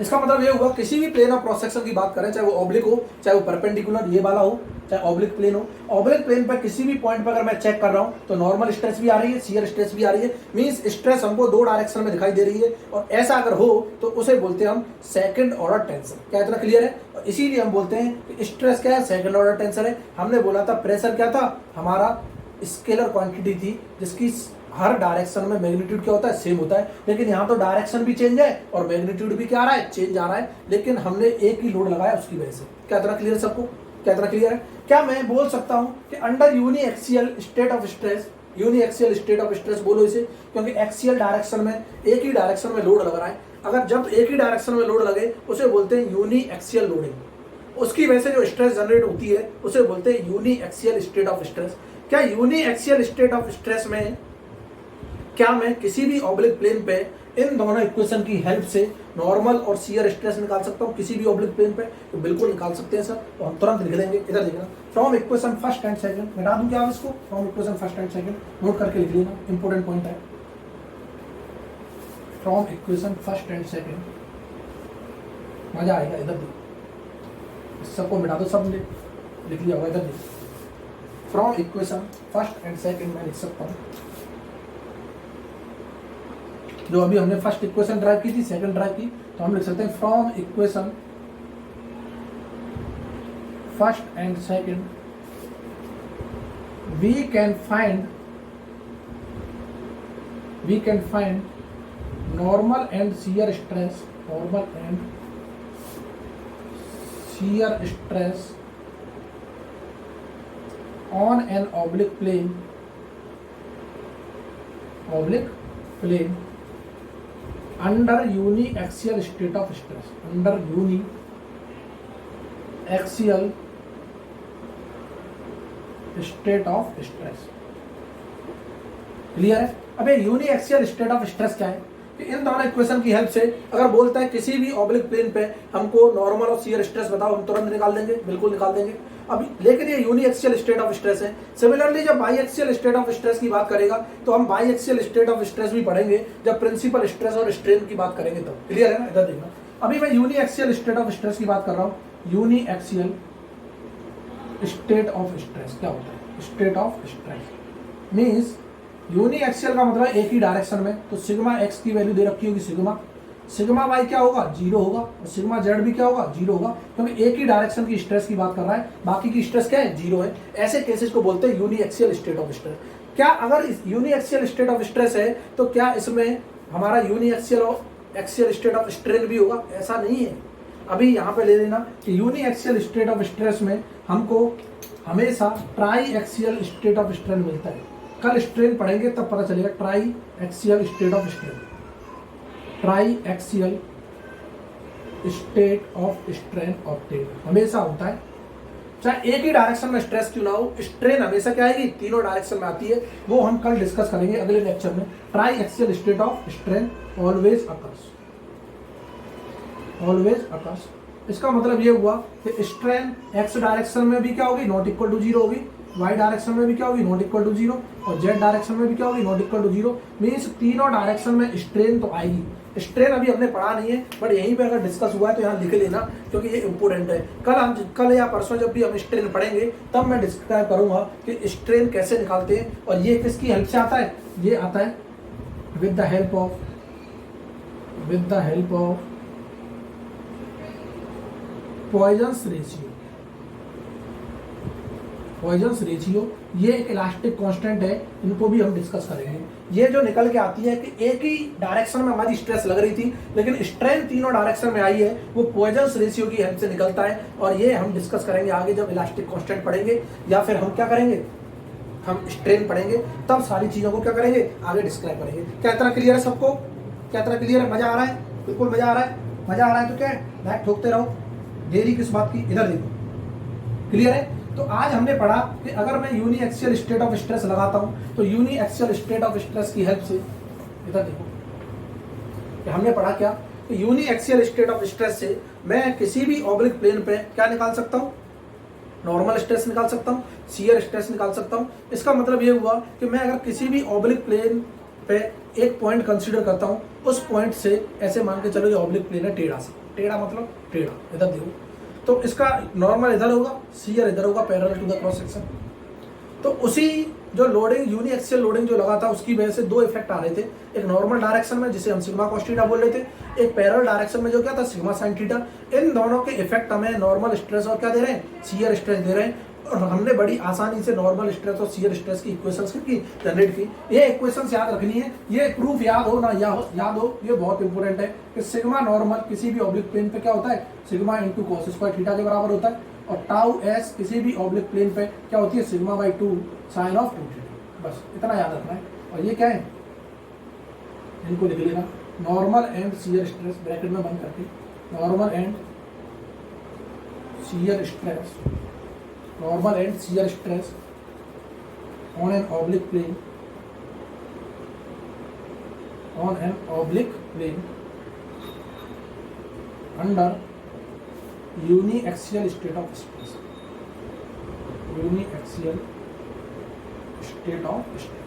Speaker 1: इसका मतलब ये हुआ किसी भी प्लेन ऑफ क्रॉस सेक्शन की बात करें, चाहे वो ऑब्लिक हो, चाहे वो परपेंडिकुलर ये वाला हो, चाहे ऑब्लिक प्लेन हो, ऑब्लिक प्लेन पर किसी भी पॉइंट पर अगर मैं चेक कर रहा हूं तो नॉर्मल स्ट्रेस भी आ रही है, शियर स्ट्रेस भी आ रही है, मींस स्ट्रेस हमको 2 डायरेक्शन में दिखाई दे रही है, और ऐसा अगर हो तो उसे बोलते हैं हम सेकंड ऑर्डर टेंसर। क्या इतना क्लियर है, इसीलिए हम बोलते हैं कि स्ट्रेस क्या है, सेकंड ऑर्डर टेंसर है। हमने बोला था प्रेशर क्या था, हमारा स्केलर क्वांटिटी थी जिसकी हर डायरेक्शन में मैग्नीट्यूड क्या होता है, सेम होता है, लेकिन यहाँ तो डायरेक्शन भी चेंज है और मैग्नीट्यूड भी क्या आ रहा है, चेंज आ रहा है, लेकिन हमने एक ही लोड लगाया उसकी वजह से। क्या इतना क्लियर सबको, क्या इतना क्लियर है। क्या मैं बोल सकता हूँ कि under uniaxial state of stress बोलो इसे, क्योंकि एक्सियल डायरेक्शन में एक ही डायरेक्शन में लोड लग रहा है, अगर जब एक ही डायरेक्शन में लोड लगे उसे बोलते हैं यूनिएक्सियल लोडिंग, उसकी वजह से जो स्ट्रेस जनरेट होती है उसे बोलते हैं यूनिएक्सियल स्टेट ऑफ स्ट्रेस। क्या यूनिएक्सियल स्टेट ऑफ स्ट्रेस में क्या मैं किसी भी ऑब्लिक प्लेन पे इन दोनों इक्वेशन की हेल्प से नॉर्मल और शियर स्ट्रेस निकाल सकता हूँ किसी भी ऑब्लिक प्लेन पे? तो बिल्कुल निकाल सकते हैं सर। तो हम तुरंत लिख देंगे, इधर देखना, from equation first and second. मिटा दूं क्या इसको? From equation first and second note करके लिख लेना, इंपॉर्टेंट पॉइंट है। From equation first and second, मजा आएगा। इधर देखो, इस सबको मिटा दो, सब लिख लिया होगा। इधर देखो, from equation first and second मैं लिख सकता हूँ। जो अभी हमने फर्स्ट इक्वेशन ड्राइव की थी, सेकंड ड्राइव की, तो हम लिख सकते हैं from equation first and second we can find normal and shear stress, normal and shear stress on an oblique plane under uniaxial state of stress, under uniaxial state of stress। Clear है? अबे uniaxial state of stress क्या है? कि इन दोनों equation की help से अगर बोलता है किसी भी ऑब्लिक प्लेन पे हमको नॉर्मल और शियर स्ट्रेस बताओ, हम तुरंत निकाल देंगे, बिल्कुल निकाल देंगे। अब लेकिन ये यूनिएक्सियल स्टेट ऑफ स्ट्रेस है। सिमिलरली जब बाईएक्सियल स्टेट ऑफ स्ट्रेस की बात करेगा तो हम बाईएक्सियल स्टेट ऑफ स्ट्रेस भी पढ़ेंगे जब प्रिंसिपल स्ट्रेस और स्ट्रेन की बात करेंगे तब। क्लियर है ना? इधर देखना, अभी मैं यूनिएक्सियल स्टेट ऑफ स्ट्रेस की बात कर रहा हूँ। यूनिएक्सियल स्टेट ऑफ स्ट्रेस क्या होता है? State of stress means uniaxial का मतलब एक ही डायरेक्शन में, तो सिग्मा एक्स की वैल्यू दे रखी होगी सिग्मा वाई क्या होगा? 0 होगा, और सिग्मा जेड भी क्या होगा? 0 होगा, क्योंकि एक ही डायरेक्शन की स्ट्रेस की बात कर रहा है, बाकी की स्ट्रेस क्या है? 0 है। ऐसे केसेस को बोलते हैं यूनिएक्सियल स्टेट ऑफ स्ट्रेस। क्या अगर यूनिएक्सियल स्टेट ऑफ स्ट्रेस है तो क्या इसमें हमारा यूनिएक्सियल स्टेट ऑफ स्ट्रेन भी होगा? ऐसा नहीं है। अभी यहाँ पे ले लेना कि यूनिएक्सियल स्टेट ऑफ स्ट्रेस में हमको हमेशा try axial state of strain मिलता है। कल स्ट्रेन पढ़ेंगे तब पता चलेगा। Try axial state of strain, try axial state of strain obtain हमेशा होता है, चाहे एक ही डायरेक्शन में स्ट्रेस क्यों ना हो। स्ट्रेन हमेशा क्या आएगी? तीनों डायरेक्शन में आती है। वो हम कल डिस्कस करेंगे अगले लेक्चर में। Try axial state of strain always occurs, always occurs. इसका मतलब ये हुआ कि स्ट्रेन एक्स डायरेक्शन में भी क्या होगी? नॉट इक्वल टू 0 होगी, वाई डायरेक्शन में भी क्या होगी? नॉट इक्वल टू 0, और जेड डायरेक्शन में भी क्या होगी? Not equal to 0। मीन्स तीनों डायरेक्शन में स्ट्रेन तो आएगी। स्ट्रेन अभी हमने पढ़ा नहीं है, बट यहीं पे अगर डिस्कस हुआ है तो यहाँ लिख लेना, क्योंकि ये इंपॉर्टेंट है। कल या परसों जब भी हम स्ट्रेन पढ़ेंगे तब मैं डिस्क्राइब करूंगा कि स्ट्रेन कैसे निकालते हैं, और ये किसकी हेल्प से आता है? ये आता है with the help of Poisson's ratio. Poisson's ratio ये एक इलास्टिक कांस्टेंट है, इनको भी हम डिस्कस करेंगे। ये जो निकल के आती है कि एक ही डायरेक्शन में हमारी स्ट्रेस लग रही थी लेकिन स्ट्रेन तीनों डायरेक्शन में आई है, वो पॉइजन्स रेशियो की हेल्प से निकलता है। और ये हम डिस्कस करेंगे आगे जब इलास्टिक कांस्टेंट पढ़ेंगे, या फिर हम क्या करेंगे, हम स्ट्रेन पढ़ेंगे, तब सारी चीजों को क्या करेंगे, आगे डिस्क्राइब करेंगे। क्या इतना क्लियर है सबको? क्या इतना क्लियर है? मजा आ रहा है? बिल्कुल मजा आ रहा है। मजा आ रहा है तो क्या है, लाइक ठोकते रहो, देरी किस बात की। इधर देखो, क्लियर है? तो आज हमने पढ़ा कि अगर मैं यूनिएक्सियल स्टेट ऑफ स्ट्रेस लगाता हूं तो यूनिएक्सियल स्टेट ऑफ स्ट्रेस की हेल्प से, इधर देखो कि हमने पढ़ा क्या कि यूनिएक्सियल स्टेट ऑफ स्ट्रेस से मैं किसी भी ऑब्लिक प्लेन पे क्या निकाल सकता हूं? नॉर्मल स्ट्रेस निकाल सकता हूं, शियर स्ट्रेस निकाल सकता हूं। इसका मतलब ये हुआ कि मैं अगर किसी भी ऑब्लिक प्लेन पे एक पॉइंट कंसीडर करता हूं, उस पॉइंट से ऐसे मान के चलो ये ऑब्लिक प्लेन है टेढ़ा से, टेढ़ा मतलब टेढ़ा, इधर देखो, तो इसका नॉर्मल इधर होगा, शियर इधर होगा, parallel to the cross section. तो उसी जो लोडिंग, यूनिएक्सियल लोडिंग जो लगा था, उसकी वजह से दो इफेक्ट आ रहे थे। एक नॉर्मल डायरेक्शन में जिसे हम सिग्मा कॉस थीटा बोल रहे थे, एक पैरेलल डायरेक्शन में जो क्या था, सिग्मा साइन थीटा। इन दोनों के इफेक्ट हमें नॉर्मल स्ट्रेस और क्या दे रहे हैं, शियर स्ट्रेस दे रहे हैं। और हमने बड़ी आसानी से नॉर्मल स्ट्रेस और शियर स्ट्रेस की इक्वेशंस की जनरेट की। ये इक्वेशंस याद रखनी है, ये प्रूफ याद हो ना याद हो, ये बहुत इंपॉर्टेंट है कि सिग्मा नॉर्मल किसी भी ऑब्लिक प्लेन पे क्या होता है, sigma into cos square theta के बराबर होता है। और टाउ एस किसी भी ऑब्लिक प्लेन पे क्या होती है, sigma by 2 sine of 2 theta. बस इतना याद रखना है। और ये क्या है, इनको लिख लेना, normal and shear stress bracket में बंद करके, normal and shear stress, normal and shear stress on an oblique plane on an oblique plane under uniaxial state of space, uniaxial state of space.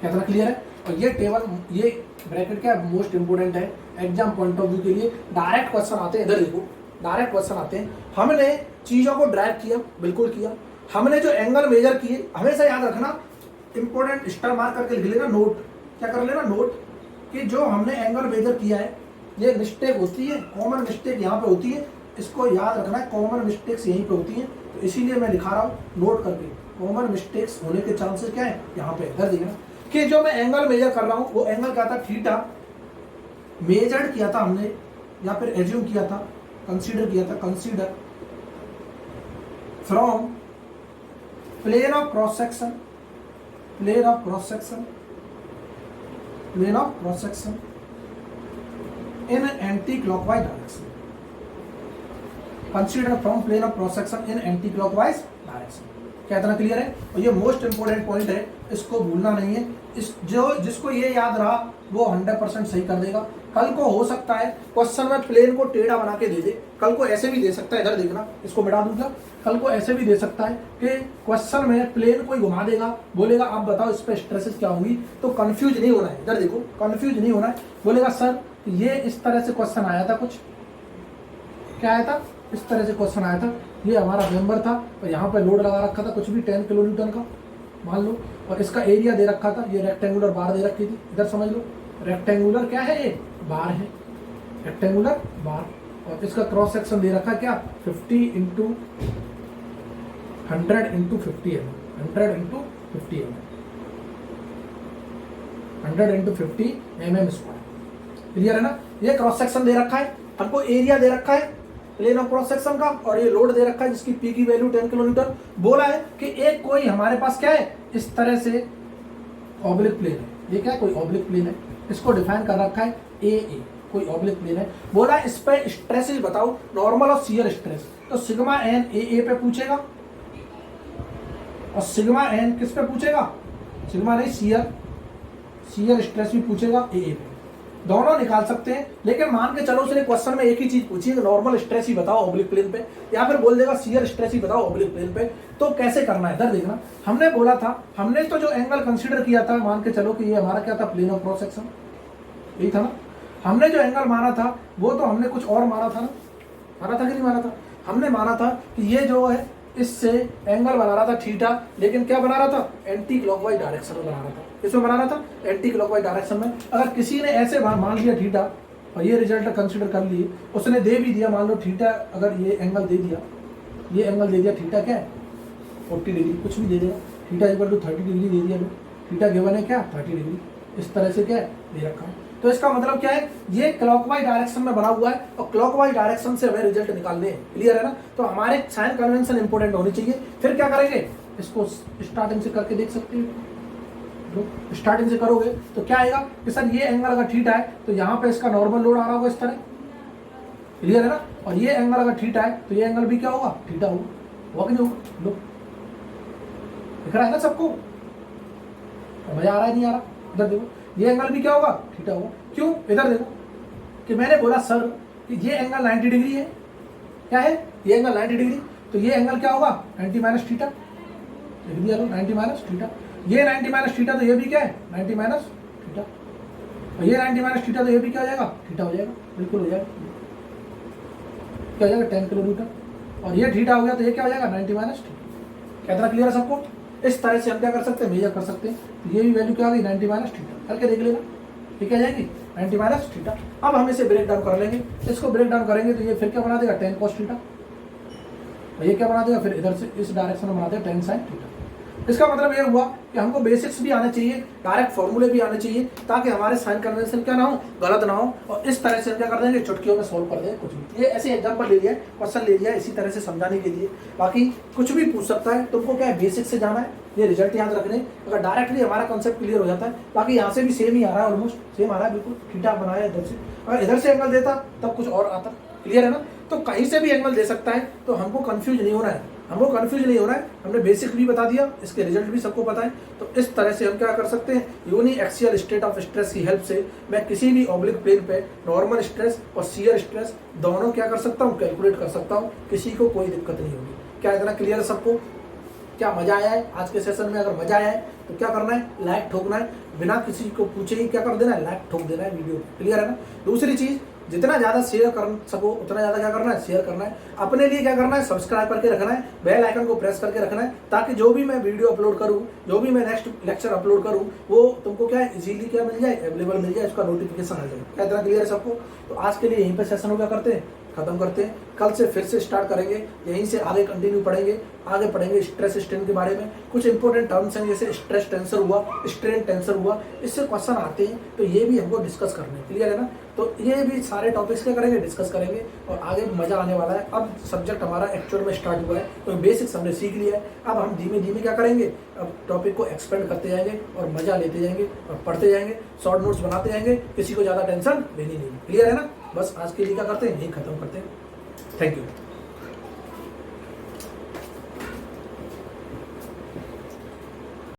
Speaker 1: कितना क्लियर है? और ये table, ये bracket क्या most important है एग्जाम पॉइंट ऑफ व्यू के लिए। Direct question आते हैं, इधर देखो डायरेक्ट क्वेश्चन आते हैं। हमने चीजों को ड्राइव किया, बिल्कुल किया। हमने जो एंगल मेजर किए, हमेशा याद रखना, इंपोर्टेंट स्टार मार्क करके लिख लेना, नोट क्या कर लेना, नोट कि जो हमने एंगल मेजर किया है, ये मिस्टेक होती है, कॉमन मिस्टेक यहाँ पे होती है, इसको याद रखना है, कॉमन मिस्टेक्स यहीं पे होती हैं। तो इसीलिए मैं लिखा रहा हूँ नोट करके, कॉमन मिस्टेक्स होने के चांसेस क्या है यहाँ पे, इधर देखना कि जो मैं एंगल मेजर कर रहा हूँ वो एंगल क्या था, थीटा मेजर्ड किया था हमने, या फिर एज्यूम किया था, कंसीडर किया था, consider from plane of cross section, plane of cross section, plane of cross section in anti clockwise direction, consider from plane of cross section in anti clockwise direction. क्या इतना क्लियर है? और ये most important point है, इसको भूलना नहीं है। इस जो जिसको ये याद रहा वो 100% सही कर देगा। कल को हो सकता है क्वेश्चन में प्लेन को टेढ़ा बना के दे दे, कल को ऐसे भी दे सकता है, इधर देखना, इसको मिटा दूंगा, कल को ऐसे भी दे सकता है कि क्वेश्चन में प्लेन को ही घुमा देगा, बोलेगा आप बताओ इस पे स्ट्रेसेस क्या होंगी, तो कंफ्यूज नहीं होना है। इधर देखो, कंफ्यूज नहीं होना है, बोलेगा सर ये इस तरह से क्वेश्चन आया था, कुछ क्या आया था, इस तरह से क्वेश्चन आया था, ये हमारा मेंबर था और यहाँ पे लोड लगा रखा था कुछ भी 10 किलो न्यूटन का मान लो, और इसका एरिया दे रखा था, ये रेक्टेंगुलर बार दे रखी थी, इधर समझ लो रेक्टेंगुलर क्या है, ये बार है, रेक्टेंगुलर बार, और इसका क्रॉस सेक्शन दे रखा क्या 50 into 100 into 50 M, 100 into 50 M, 100 into 50 mm square. Clear है ना? ये क्रॉस सेक्शन दे रखा है, हमको एरिया दे रखा है प्लेन ऑफ क्रॉस सेक्शन का, और ये लोड दे रखा है जिसकी पी की वैल्यू 10 किलो न्यूटन। बोला है कि एक कोई हमारे पास क्या है, इस तरह से ऑब्लिक प्लेन है, ये क्या है, कोई ऑब्लिक प्लेन है, इसको डिफाइन कर रखा है ए, कोई ऑब्लिक प्लेन है। बोला है इस पे स्ट्रेसेस बताओ, नॉर्मल और शियर स्ट्रेस, तो सिग्मा एन ए पे पूछेगा, और सिग्मा एन किस पे पूछेगा, सिग्मा नहीं, शियर स्ट्रेस भी पूछेगा ए पे, दोनों निकाल सकते हैं। लेकिन मान के चलो उसने क्वेश्चन में एक ही चीज पूछी है, नॉर्मल स्ट्रेस ही बताओ ऑब्लिक प्लेन पे, या फिर बोल देगा शियर स्ट्रेस ही बताओ ऑब्लिक प्लेन पे, तो कैसे करना है इधर देखना। हमने बोला था, हमने तो जो एंगल कंसीडर किया था, मान के चलो कि ये हमारा क्या था, प्लेन ऑफ क्रॉस सेक्शन, यही था ना। हमने जो एंगल माना था वो तो हमने कुछ और माना था ना, माना था कि नहीं माना था? हमने माना था कि ये जो है इससे एंगल बना रहा था थीटा, लेकिन क्या बना रहा था, एंटी क्लॉकवाइज डायरेक्शन में बना रहा था। किसमें बना रहा था, एंटी क्लॉकवाइज डायरेक्शन में। अगर किसी ने ऐसे मान लिया थीटा और ये रिजल्ट कंसीडर कर लिए, उसने दे भी दिया, मान लो थीटा, अगर ये एंगल दे दिया, ये एंगल दे दिया, थीटा क्या है 40 डिग्री, कुछ भी दे देगा, थीटा इक्वल टू 30 डिग्री दे दिया, थीटा गिवन है क्या 30 डिग्री, इस तरह से क्या है दे रखा है। तो इसका मतलब क्या है, ये क्लॉकवाइज डायरेक्शन में बना हुआ है और क्लॉकवाइज डायरेक्शन से हमें रिजल्ट निकालने हैं। क्लियर है ना? तो हमारे साइन कन्वेंशन इंपोर्टेंट होनी चाहिए। फिर क्या करेंगे, इसको स्टार्टिंग से करके देख सकते हो, स्टार्टिंग से करोगे तो क्या आएगा कि सर ये एंगल अगर थीटा है तो यहाँ पे इसका नॉर्मल लोड आ रहा होगा इस तरह। क्लियर है ना? और ये एंगल अगर थीटा है तो ये एंगल भी क्या होगा, थीटा होगा कि नहीं होगा। लो दिख रहा है ना सबको, मजा आ रहा है नहीं आ रहा? इधर देखो, ये एंगल भी क्या होगा, थीटा होगा। क्यों? इधर देखो कि मैंने बोला सर कि ये एंगल 90 डिग्री है, क्या है ये एंगल 90 डिग्री, तो ये एंगल क्या होगा 90 माइनस थीटा, लिख दिया लो 90 माइनस थीटा। ये 90 माइनस थीटा तो ये भी क्या है 90 माइनस थीटा, और ये 90 माइनस थीटा तो ये भी क्या हो जाएगा, थीटा हो जाएगा, बिल्कुल हो जाएगा, क्या हो जाएगा 10 किलो न्यूटन, और ये थीटा हो गया तो ये क्या हो जाएगा 90 माइनस थीटा। क्या क्लियर है सबको? इस तरह से हम क्या कर सकते हैं, मेजर कर सकते हैं। तो ये भी वैल्यू क्या आ गई 90 माइनस थीटा, करके देख लेना, ठीक है जाएगी 90 माइनस थीटा। अब हम इसे ब्रेक डाउन कर लेंगे, इसको ब्रेक डाउन करेंगे तो ये फिर क्या बना देगा 10 cos थीटा, और ये क्या बना देगा फिर इधर से इस डायरेक्शन में बना देगा 10 sin थीटा। इसका मतलब ये हुआ कि हमको बेसिक्स भी आने चाहिए, डायरेक्ट फॉर्मूले भी आने चाहिए, ताकि हमारे साइन कन्वेंशन क्या ना हो, गलत ना हो, और इस तरह से हम क्या कर देंगे, चुटकियों में सोल्व कर देंगे कुछ भी। ये ऐसे एग्जाम्पल ले लिया, क्वेश्चन ले लिया इसी तरह से समझाने के लिए, बाकी कुछ भी पूछ सकता है। तुमको क्या है बेसिक से जाना है, ये रिजल्ट याद रखने, अगर डायरेक्टली हमारा कॉन्सेप्ट क्लियर हो जाता है। बाकी यहाँ से भी सेम ही आ रहा है, ऑलमोस्ट सेम आ रहा है, बिल्कुल थीटा बनाया इधर से, अगर इधर से एंगल देता तब कुछ और आता। क्लियर है ना? तो कहीं से भी एंगल दे सकता है, तो हमको कंफ्यूज नहीं होना है, हमको कंफ्यूज नहीं होना है, हमने बेसिक भी बता दिया, इसके रिजल्ट भी सबको पता है। तो इस तरह से हम क्या कर सकते हैं, uniaxial state of stress की हेल्प से मैं किसी भी ऑब्लिक प्लेन पे नॉर्मल स्ट्रेस और शियर स्ट्रेस दोनों क्या कर सकता हूँ, कैलकुलेट कर सकता हूँ, किसी को कोई दिक्कत नहीं होगी। क्या इतना क्लियर है सबको? क्या मजा आया है आज के सेशन में? अगर मजा आया है तो क्या करना है, लाइक ठोकना है, बिना किसी को पूछे ही क्या कर देना है, लाइक ठोक देना है वीडियो। क्लियर है ना? दूसरी चीज, जितना ज्यादा शेयर कर सको उतना ज्यादा क्या करना है, शेयर करना है। अपने लिए क्या करना है, सब्सक्राइब करके रखना है, बेल आइकन को प्रेस करके रखना है, ताकि जो भी मैं वीडियो अपलोड करूं, जो भी मैं नेक्स्ट लेक्चर अपलोड करूं, वो तुमको क्या है, इजीली क्या मिल जाए, अवेलेबल मिल जाए, उसका नोटिफिकेशन आ जाए। क्या इतना क्लियर है सबको? तो आज के लिए यहीं पे सेशन को क्या करते हैं, खत्म करते हैं। कल से फिर से स्टार्ट करेंगे, यहीं से आगे कंटिन्यू पढ़ेंगे, आगे पढ़ेंगे स्ट्रेस स्ट्रेन के बारे में। कुछ इंपॉर्टेंट टर्म्स हैं जैसे स्ट्रेस टेंसर हुआ, स्ट्रेन टेंसर हुआ, इससे क्वेश्चन आते हैं, तो ये भी हमको डिस्कस करने हैं। क्लियर है ना? तो ये भी सारे टॉपिक्स क्या करेंगे, डिस्कस करेंगे, और आगे मजा आने वाला है। अब सब्जेक्ट हमारा एक्चुअल में स्टार्ट हुआ है, तो बेसिक्स हमने सीख लिया है। अब हम धीमे धीमे क्या करेंगे, अब टॉपिक को एक्सपेंड करते जाएंगे और मजा लेते जाएंगे और पढ़ते जाएंगे, शॉर्ट नोट्स बनाते जाएंगे, किसी को ज्यादा टेंशन लेनी नहीं। क्लियर है ना? बस आज के लिए क्या करते हैं, यही खत्म करते हैं। Thank you.